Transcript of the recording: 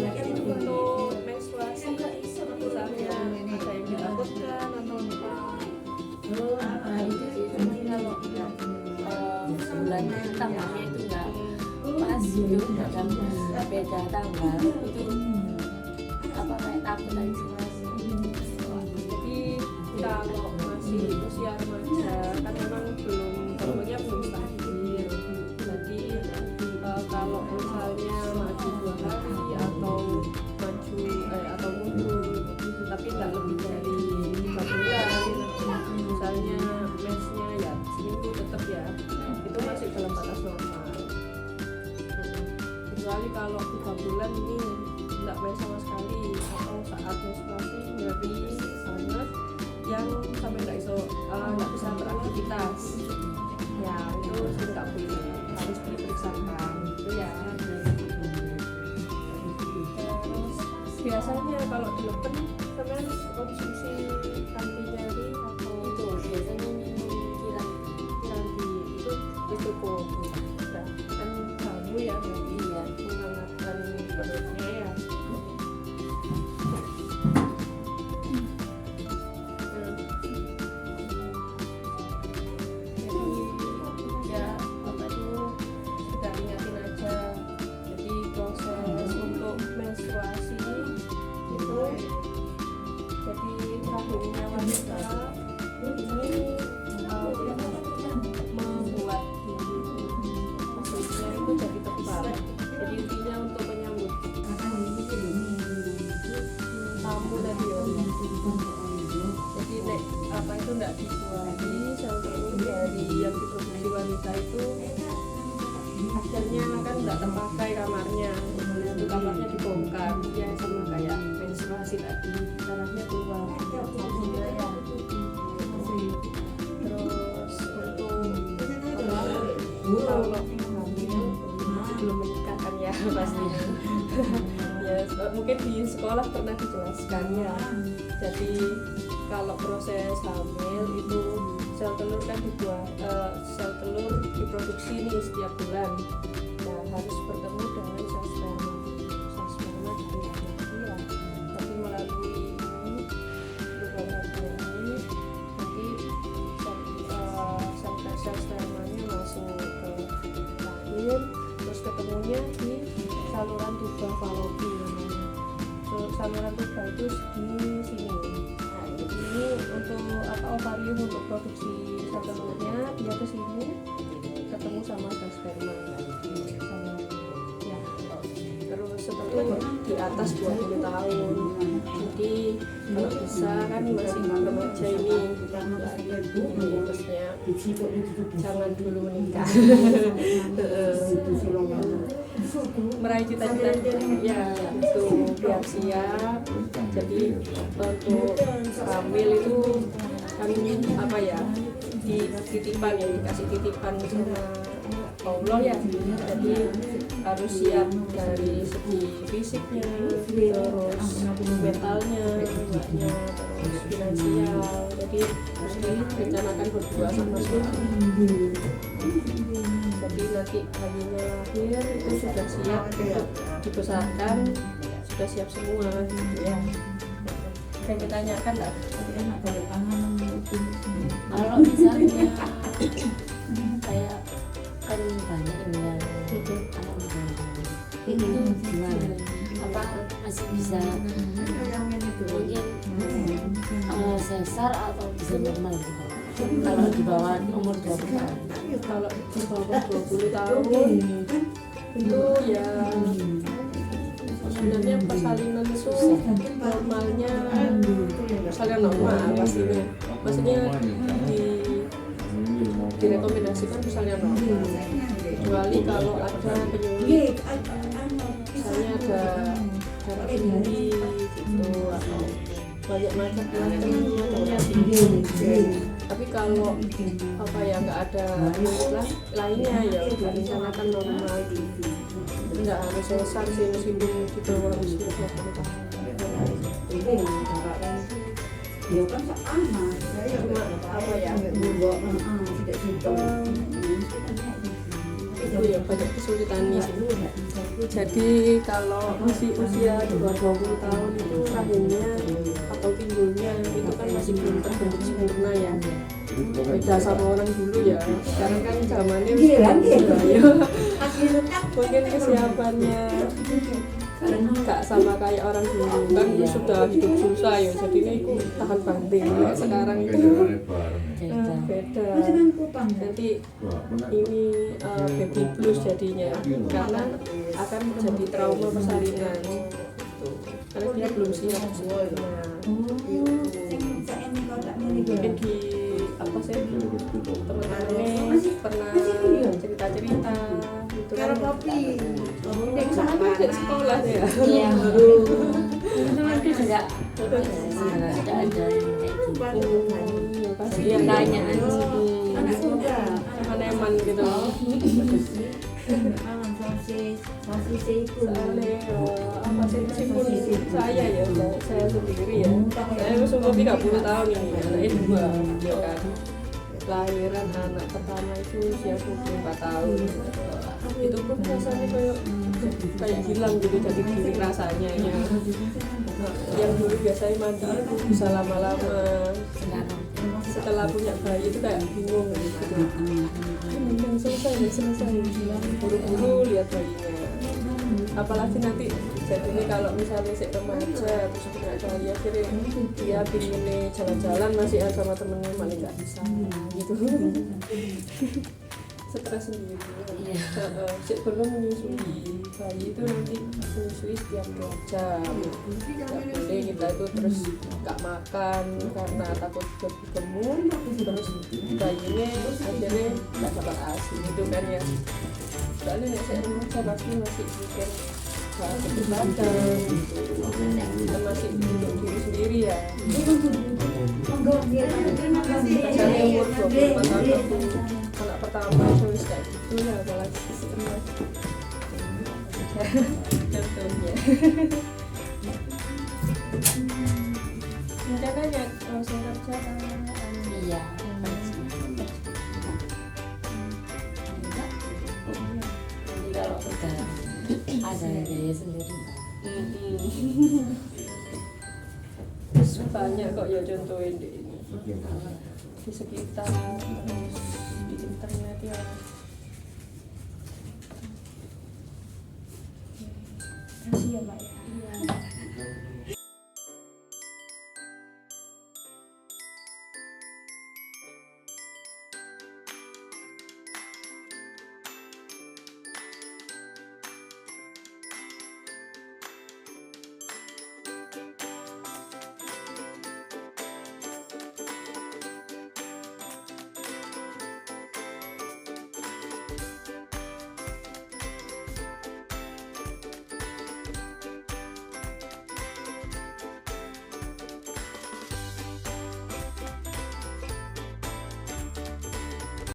untuk menstruasi misalnya ada yang ditakutkan atau apa? Nah itu sih, cuma kalau bulannya tanggalnya itu nggak pas gitu, dalam beda tanggal itu apa kayak takut aja sih mas. Jadi kalau masih usia remaja kan memang hormonnya belum stabil. Jadi kalau misalnya maju 2 hari atau atau mundur tapi nggak lebih dari 3 bulan, misalnya mensnya ya seminggu tetap ya, itu masih dalam batas normal. Kecuali kalau 3 bulan ini nggak mens sama sekali atau saat menstruasi nyeri sangat yang sampai nggak bisa beraktivitas, ya itu sih nggak boleh, harus diperiksakan gitu ya. Terus biasanya kalau dilepen sampai konsumsi anti nyeri atau Itu biasanya kiranti itu cukup udah kan kamu ya berarti ya menghangatkan perutnya ya. Membuat maksudnya itu jadi tebal. Jadi intinya untuk menyambut tamu tadi ya. Jadi apa itu tidak dibuahi sel-sel dari yang diproduksi wanita itu akhirnya kan tidak terpakai kamarnya. Itu kamarnya dibongkar ya, sama kayak menstruasi tadi, darahnya keluar. Terus untuk kalau hamil belum menikah kan ya pastinya. Ya mungkin di sekolah pernah dijelaskan ya. Jadi kalau proses hamil itu sel telur kan sel telur diproduksi nih setiap bulan. Nah harus bertemu dengan sel sperma. Sel sperma dari laki-laki ya. Tapi melalui lubang ragam ini nanti sel spermanya masuk ke rahim, terus ketemunya di saluran tuba falopi namanya. Saluran tuba itu di sini. Nah, ini untuk ovarium untuk produksi sel telurnya, dia ke sini ketemu sama sel sperma. Ya. Terus setelah di atas 20 tahun. Jadi kalau bisa kan masih remaja ini, terusnya jangan dulu menikah. Meraih cita-cita ya itu biar siap. Jadi untuk hamil itu kan apa ya, titipan ya, dikasih titipan sama Allah ya. Jadi harus siap dari segi fisiknya, terus mentalnya, jiwanya, terus finansial. Jadi harus direncanakan berdua sama suami. Jadi nanti bayinya lahir itu sudah siap untuk dibesarkan, sudah siap semua gitu ya. Saya ditanyakan lah. Kalau misalnya kayak kan banyak ini yang itu gimana? Apa masih bisa mungkin sesar atau bisa normal gitu? Kalau di bawah umur 20 tahun. Kalau di bawah 20 tahun itu ya sebenarnya persalinan itu normalnya persalinan normal pastinya. Maksudnya direkomendasikan persalinan normal. Kecuali kalau ada penyakit, misalnya ada darah tinggi gitu atau banyak macamnya tinggi. Tapi kalau apa ya nggak ada lainnya ya udah rencanakan normal gitu. Nggak harus sesar sih meskipun di bawah usia 20 tahun. Ya kan sama, Cuma apa ya, tidak itu ya banyak kesulitannya. Jadi kalau masih usia di bawah 20 tahun itu rahimnya atau pinggulnya itu kan masih belum terbentuk sempurna ya. Beda sama orang dulu ya. Sekarang kan zamannya Gila, ya. Mungkin kesiapannya nggak sama kayak orang dulu kan sudah hidup susah ya, jadinya itu tahan banting. Nah, sekarang itu beda. Nanti ini baby blues jadinya karena akan menjadi trauma persalinan karena dia belum siap semuanya. Mungkin di apa sih teman-temannya pernah cerita-cerita gitu kan. Sama di sekolah ya. Iya. Temanku juga ada yang kayak gitu. Pasti Dia tanya eman gitu. Soalnya apa sih meskipun saya ya saya sendiri ya, saya umur 30 tahun ini, anaknya 2 ya kan. Lahiran anak pertama itu usia 24 tahun. Itu pun rasanya kayak hilang gitu jadi diri rasanya ya. Yang dulu biasanya mandi itu bisa lama-lama, setelah punya bayi itu kayak bingung gitu. Selesai buru-buru lihat bayinya. Apalagi nanti jadinya kalau misalnya si remaja terus punya bayi akhirnya dia pinginnya jalan-jalan masih sama temennya malah nggak bisa gitu. Stres sendiri. Si belum menyusui bayi itu nanti menyusui setiap 2 jam. Nggak boleh kita itu terus nggak makan karena takut gemuk, terus bayinya akhirnya nggak dapat asi gitu kan ya. Soalnya saya remaja pasti masih mikir betul badan, kita masih untuk diri sendiri ya. Misalnya umur 24 tahun anak pertama terus kayak gitu ya, apalagi istrinya. Contohnya. Rencananya langsung kerja kan? Iya. Nanti kalau udah ada biaya sendiri. Terus banyak kok ya contohin di ini di sekitar terus di internet ya. Kasih ya Pak ya.